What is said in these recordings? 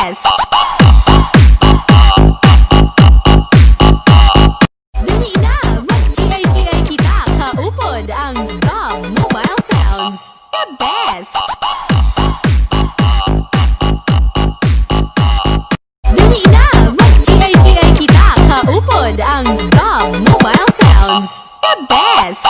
best. Dali na, mag-kiay-kiay kita, kaupod ang Rob Mobile Sounds, the best. Dali na, mag-kiay-kiay kita, kaupod ang Rob Mobile Sounds, the best.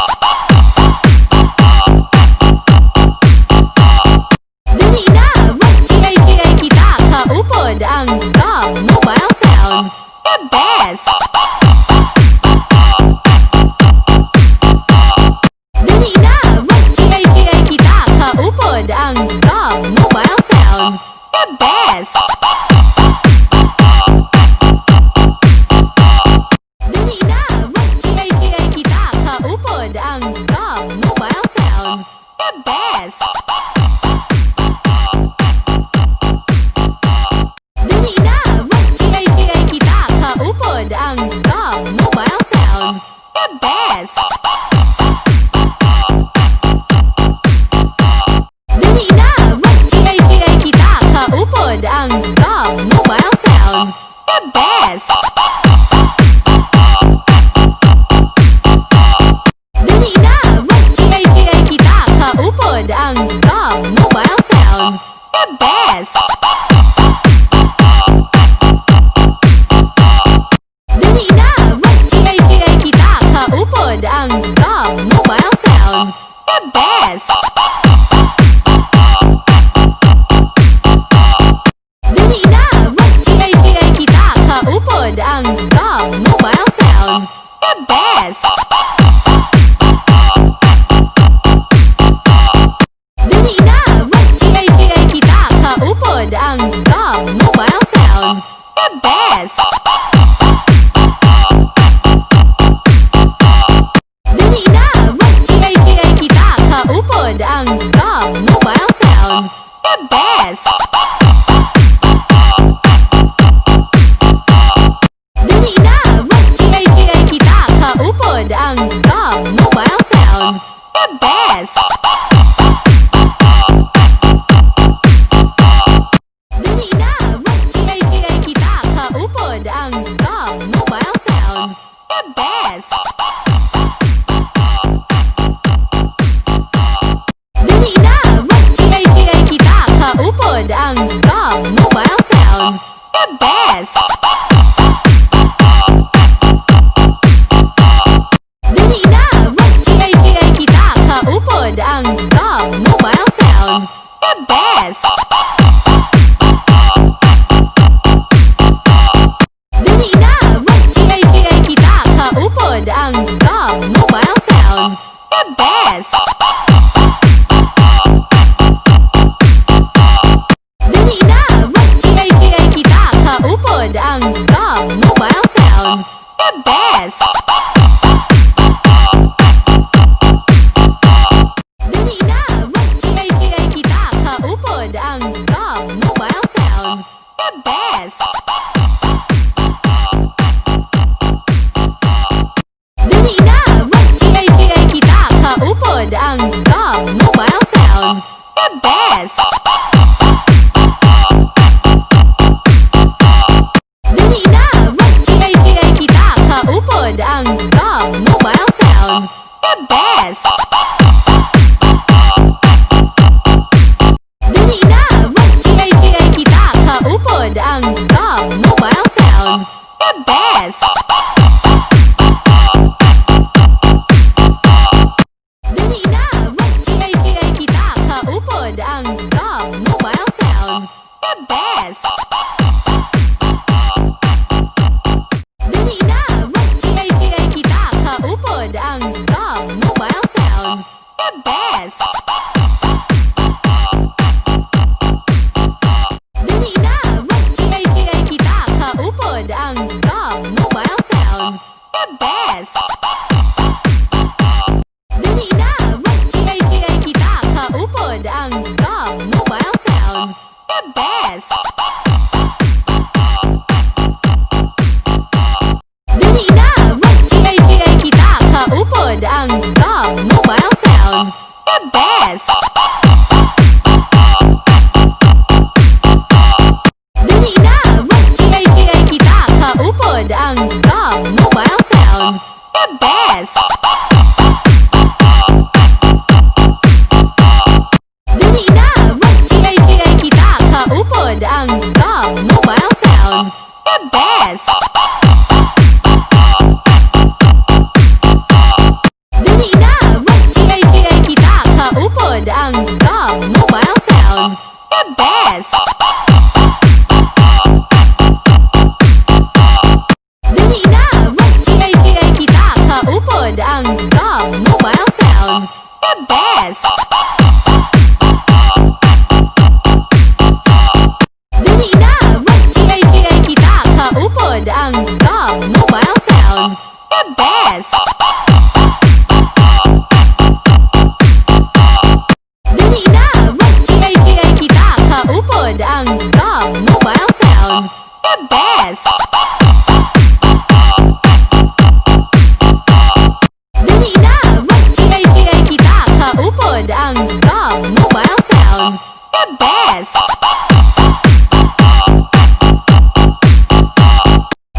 Dali na, mag-kiay-kiay kita, kaupod ang Rob Mobile Sounds, the best. Dali na, mag-kiay-kiay kita, kaupod ang Rob Mobile Sounds, the best. Dali na, mag-kiay-kiay kita, kaupod ang Rob Mobile Sounds, the best. Dali na, mag-kiay-kiay kita, kaupod ang Rob Mobile Sounds, the best. Dali na, mag-kiay-kiay kita, kaupod ang Rob Mobile Sounds, the best. Dali na, mag-kiay-kiay kita, kaupod ang Rob Mobile Sounds, the best. Dali na, mag-kiay-kiay kita, kaupod ang Rob Mobile Sounds, the best. Dali na, mag-kiay-kiay kita, kaupod ang Rob Mobile Sounds, the best. Dali na, mag-kiay-kiay kita, kaupod ang Rob Mobile Sounds, the best. Dali na, mag-kiay-kiay kita, kaupod ang Rob Mobile Sounds, the best. Dali na, mag-kiay-kiay kita, kaupod ang Rob Mobile Sounds, the best. Dali na, mag-kiay-kiay kita, kaupod ang Rob Mobile Sounds, the best. Dali na, mag-kiay-kiay kita, kaupod ang Rob Mobile Sounds, the best. Dali na, mag-kiay-kiay kita, kaupod ang Rob Mobile Sounds, the best. Dali na, mag-kiay-kiay kita, kaupod ang Rob Mobile Sounds, the best. Dali na, mag-kiay-kiay kita, kaupod ang Rob Mobile Sounds, the best. Dali na, mag-kiay-kiay kita, kaupod ang Rob Mobile Sounds, the best. Dali na, mag-kiay-kiay kita, kaupod ang Rob Mobile Sounds, the best. Dali na, mag-kiay-kiay kita, kaupod ang Rob Mobile Sounds, the best. Dali na, mag-kiay-kiay kita, kaupod ang Rob Mobile Sounds, the best. Dali na, mag-kiay-kiay kita, kaupod ang Rob Mobile Sounds, the best. Dali na, mag-kiay-kiay kita, kaupod ang Rob Mobile Sounds, the best. Dali na, mag-kiay-kiay kita, kaupod ang Rob Mobile Sounds, the best. Dali na, mag-kiay-kiay kita, kaupod ang Rob Mobile Sounds, the best. Dali na, mag-kiay-kiay kita, kaupod ang Rob Mobile Sounds, the best. Dali the best. Dali na, mag-kiay-kiay kita, kaupod ang GAW Mobile Sounds, the best. Dali na, mag-kiay-kiay kita, kaupod ang GAW Mobile Sounds, the best. Dali na, mag-kiay-kiay kita, kaupod ang GAW Mobile Sounds, the best.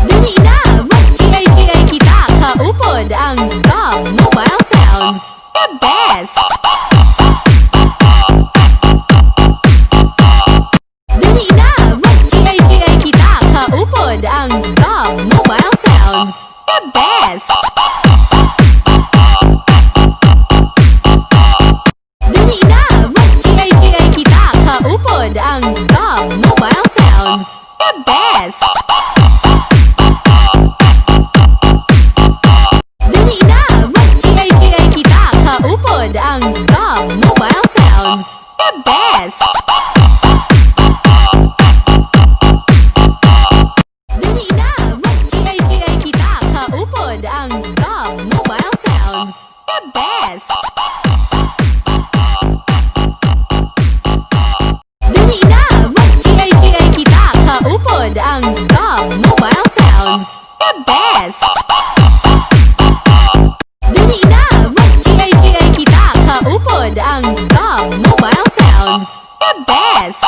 Dali na, mag-kiay-kiay kita, kaupod ang GAW Mobile Sounds, the best. Dali na, mag-kiay-kiay kita, kaupod ang GAW Mobile Sounds, the best. Dali na, mag-kiay-kiay kita, kaupod ang GAW Mobile Sounds, the best. Dali na, mag-kiay-kiay kita, kaupod ang GAW Mobile Sounds, the best. Dali na, mag-kiay-kiay kita, kaupod ang GAW Mobile Sounds, the best. Dali na, mag-kiay-kiay kita, kaupod ang GAW Mobile Sounds, the best. Dali na, mag-kiay-kiay kita, kaupod ang GAW Mobile Sounds, the best.